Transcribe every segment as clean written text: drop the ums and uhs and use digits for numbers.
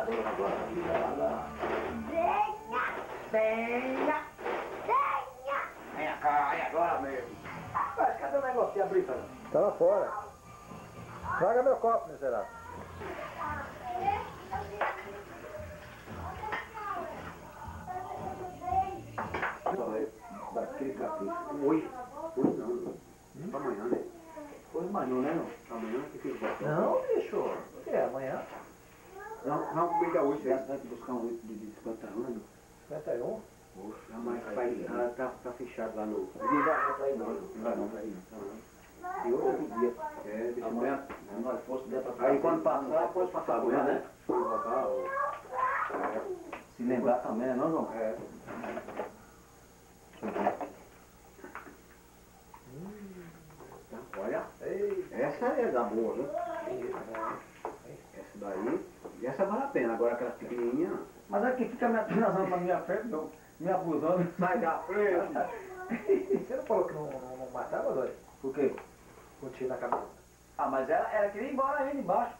Venha! Venha! Venha! Venha cá, e agora mesmo? Mas cadê o negócio de abrir, cara? Tá lá fora. Traga meu copo, miserável. Daquele capítulo. Hoje não. Amanhã, né? Hoje amanhã, né? Não? Amanhã que fica bom. Não, bicho. O que é? Amanhã? Não, comida hoje. Vai buscar um litro de 50 anos. 51? Poxa, mas ela tá fechado lá no... Não vai ir não. E outro dia. É, deixa amanhã. Nós fosse der pra... Aí quando passar, pode passar amanhã, né? Se lembrar também, né, não, João? É. Olha, essa é da boa, né? Essa daí, e essa vale a pena, agora aquela pequenininha. Mas aqui fica me atrasando na minha frente, me abusando. Sai da frente! Você não falou que não matava, doido? Por quê? Com tiro na cabeça. Ah, mas ela queria ir embora ainda embaixo.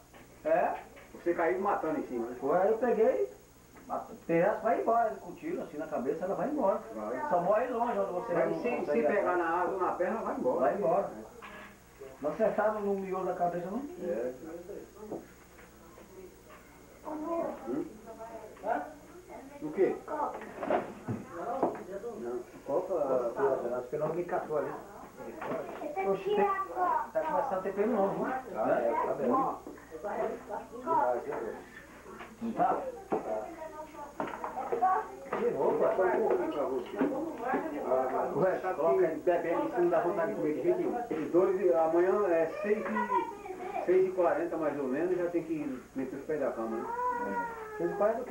É? Você caiu matando em cima, né? Foi, aí eu peguei, ela vai embora, com tiro assim na cabeça, ela vai embora. Vai. Só morre longe onde você Mas não se consegue pegar atrás. na asa ou na perna, vai embora. Vai embora. Não acertava no miolo da cabeça, não? É. O quê? Não. Copa. Acho que não me catou ali. Oxe, Tá começando a ter pelo novo, né? Tá bem. Não tá? De novo, O resto coloca bebendo em cima da vontade de comer de jeito nenhum. Os dois, amanhã é 6h40 mais ou menos, já tem que meter os pés da cama, né?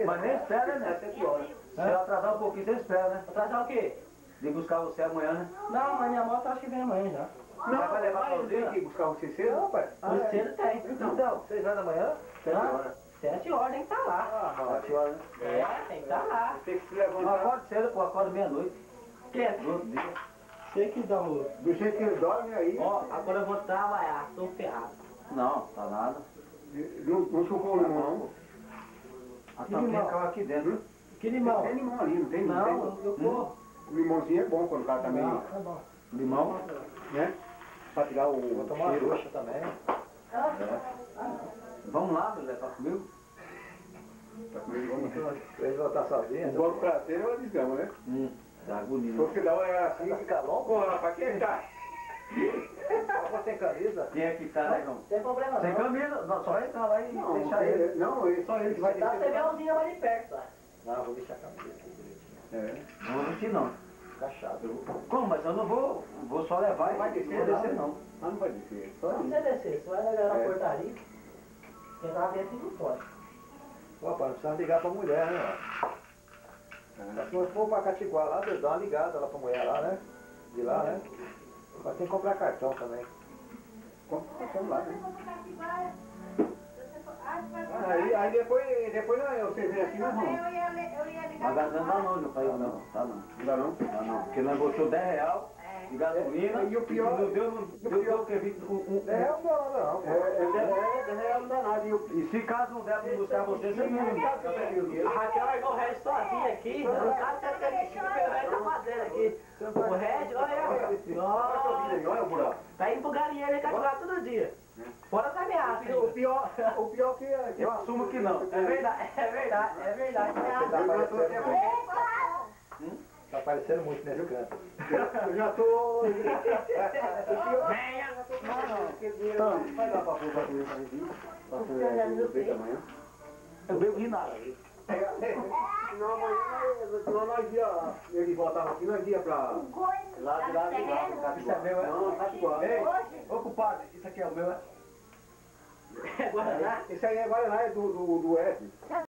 Mas nem espera, né? 7 horas. Se eu atrasar um pouquinho, você espera, né? Atrasar o quê? De buscar você amanhã, né? Não, mas minha moto acho que vem amanhã já. Não, vai levar pra tem usina? que buscar você cedo? Não, pai. Hoje cedo tem. Então, 6 horas da manhã? 7 Tá? horas. 7 horas tem que estar lá. Ah, não, 7 horas, né? É, tem que estar lá. Tem que se Não levantar. acordo cedo, pô, acordo meia-noite. Que é? Do outro dia. Você que dá o... Do jeito que ele dorme aí, Ó, agora eu vou trabalhar, tô ferrado. Não, tá nada. não chupou o limão, não? A tampinha caiu aqui dentro. Que limão? Tem limão ali, não tem? Não, eu vou. O limãozinho é bom quando o cara tá meio... Não, tá bom. Limão. né? Pra tirar o Vou tomar uma cheiro. ducha também. Vamos lá, meu Zé, tá comigo? Tá comigo, vamos. Pra ele voltar sozinho. O bolo prazer é uma desgrama, né? Tá bonito. Porque dá uma assim... Vai ficar longo? Pô, rapaz, quem tá? Você tem camisa? Quem é que tá, né, João? Sem problema Sem não. camisa? Não, só entrar lá e Não, deixar ele. Não, é só ele que vai Tá, você vê descer. a usina mais de perto, tá? Não, vou deixar a camisa aqui direitinho. É. Não vou mentir não. Fica chato. Como? Mas eu não vou só levar e Vai descer, não vou descer não. Ah, não vai descer. Só Não ele. precisa descer, você vai na É. portaria, entrar dentro e não pode. Pô, pai, não precisa ligar pra mulher, né? Mas se nós for pra Catiguá lá, dá uma ligada lá pra mulher lá, né? De lá, né? Mas tem que comprar cartão também. Vamos lá, né? Aí depois você vem aqui, nós vamos. Mas não dá não, meu pai, não. Tá não. Não dá não? Dá não. Porque nós botou 10 reais de gasolina. E o pior... Não deu o que? 20, não dá nada não. 10 reais não dá nada. E se caso não der pra buscar você, você não A Raquel largou o Regis sozinho aqui, no caso tá que o Regis tá fazendo aqui. O Regis, olha, Olha o buraco. tá indo pro galinheiro e cativar todo dia. Fora da ameaça. O pior que é... Eu assumo que não. É verdade, é verdade, é verdade. Tá aparecendo muito nesse canto. Eu já tô... Venha! Então, vai dar pra pôr pra comer pra gente. Pra comer amanhã. Eu bebo de nada. Senão amanhã nós ia... Ele voltava aqui, nós ia pra... Lá de lá, Isso é meu, é? Não, Catiguá. Ô, compadre, isso aqui é o meu, é? Esse aí é Guaraná, é do Wesley.